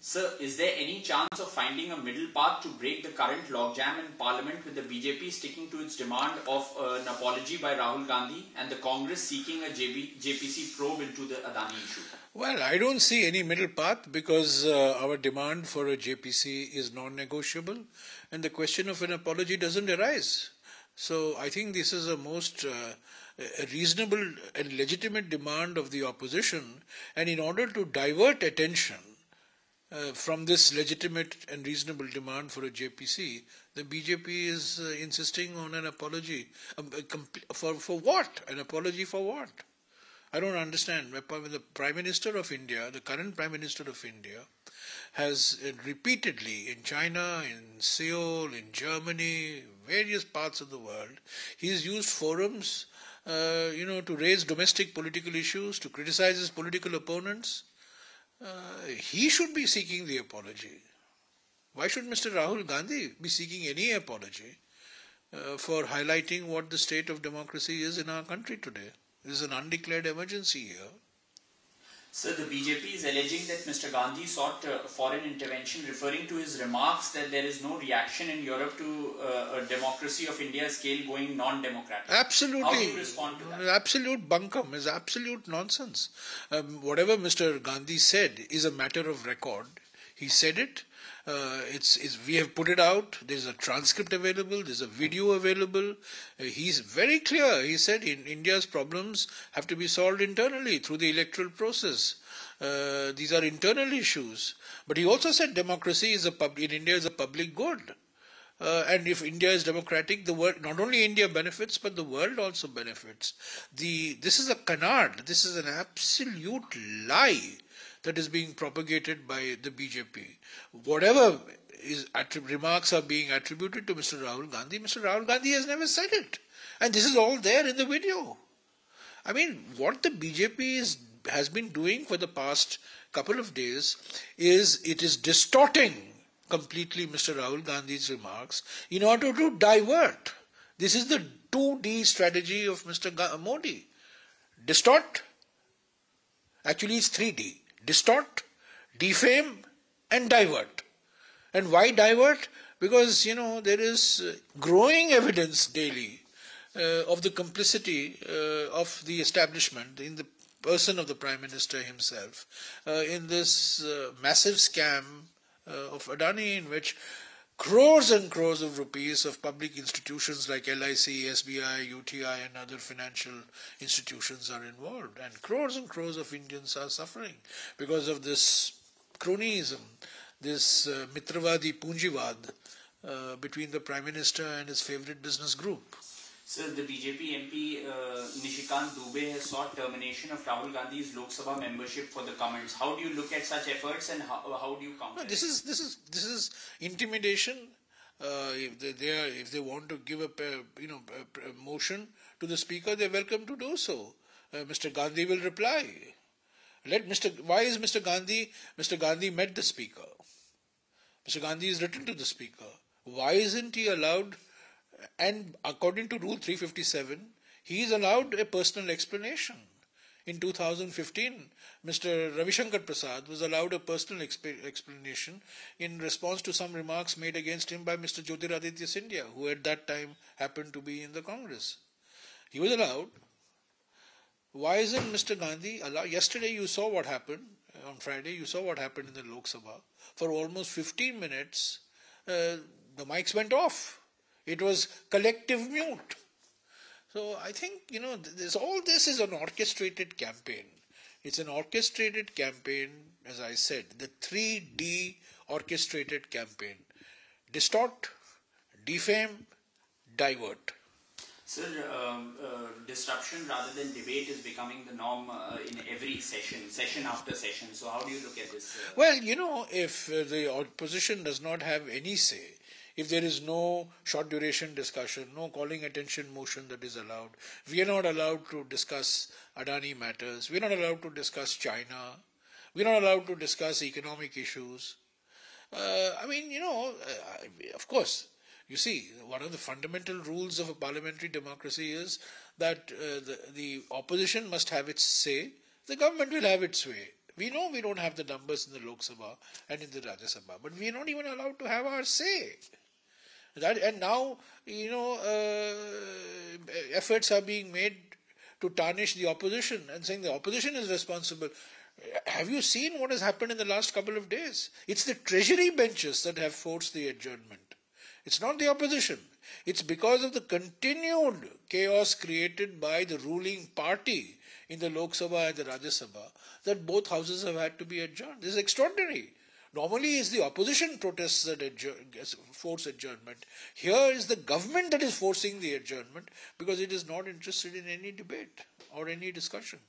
Sir, is there any chance of finding a middle path to break the current logjam in Parliament, with the BJP sticking to its demand of an apology by Rahul Gandhi and the Congress seeking a JPC probe into the Adani issue? Well, I don't see any middle path, because our demand for a JPC is non-negotiable and the question of an apology doesn't arise. So I think this is a most reasonable and legitimate demand of the opposition, and in order to divert attention from this legitimate and reasonable demand for a JPC, the BJP is insisting on an apology. For what? An apology for what? I don't understand. The Prime Minister of India, the current Prime Minister of India, has repeatedly in China, in Seoul, in Germany, various parts of the world, he's used forums, to raise domestic political issues, to criticize his political opponents. He should be seeking the apology. Why should Mr. Rahul Gandhi be seeking any apology for highlighting what the state of democracy is in our country today? There is an undeclared emergency here. Sir, the BJP is alleging that Mr. Gandhi sought foreign intervention, referring to his remarks that there is no reaction in Europe to a democracy of India's scale going non-democratic. Absolutely. How do you respond to that? Absolute bunkum is absolute nonsense. Whatever Mr. Gandhi said is a matter of record. He said it. We have put it out. There's a transcript available. There's a video available. He's very clear. He said India's problems have to be solved internally through the electoral process. These are internal issues. But he also said democracy in India is a public good. And if India is democratic, the world, not only India benefits, but the world also benefits. This is a canard. This is an absolute lie that is being propagated by the BJP. Whatever remarks are being attributed to Mr. Rahul Gandhi has never said it. And this is all there in the video. I mean, what the BJP has been doing for the past couple of days is it is distorting completely Mr. Rahul Gandhi's remarks in order to divert. This is the 2D strategy of Mr. Modi. Distort. Actually, it's 3D. Distort, defame, and divert. And why divert? Because, there is growing evidence daily of the complicity of the establishment in the person of the Prime Minister himself in this massive scam of Adani, in which crores and crores of rupees of public institutions like LIC, SBI, UTI and other financial institutions are involved. And crores of Indians are suffering because of this cronyism, this Mitravadi Punjivad between the Prime Minister and his favourite business group. Sir, the BJP MP Nishikant Dubey has sought termination of Rahul Gandhi's Lok Sabha membership for the comments. How do you look at such efforts, and how do you counter? No, this is intimidation. If they want to give a motion to the speaker, they're welcome to do so. Mr. Gandhi will reply. Why is Mr. Gandhi? Mr. Gandhi met the speaker. Mr. Gandhi is written to the speaker. Why isn't he allowed? And according to Rule 357, he is allowed a personal explanation. In 2015, Mr. Ravi Shankar Prasad was allowed a personal explanation in response to some remarks made against him by Mr. Jyotiraditya Scindia, who at that time happened to be in the Congress. He was allowed. Why isn't Mr. Gandhi allowed? Yesterday you saw what happened. On Friday you saw what happened in the Lok Sabha. For almost 15 minutes, the mics went off. It was collective mute. So I think, all this is an orchestrated campaign. It's an orchestrated campaign, as I said, the 3D orchestrated campaign. Distort, defame, divert. Sir, disruption rather than debate is becoming the norm in every session after session. So how do you look at this? Well, if the opposition does not have any say, if there is no short duration discussion, no calling attention motion that is allowed, we are not allowed to discuss Adani matters, we are not allowed to discuss China, we are not allowed to discuss economic issues. Of course, you see, one of the fundamental rules of a parliamentary democracy is that the opposition must have its say, the government will have its way. We know we don't have the numbers in the Lok Sabha and in the Rajya Sabha, but we are not even allowed to have our say. And now, efforts are being made to tarnish the opposition and saying the opposition is responsible. Have you seen what has happened in the last couple of days? It's the treasury benches that have forced the adjournment. It's not the opposition. It's because of the continued chaos created by the ruling party in the Lok Sabha and the Rajya Sabha that both houses have had to be adjourned. This is extraordinary. Normally it's the opposition protests that force adjournment. Here is the government that is forcing the adjournment because it is not interested in any debate or any discussion.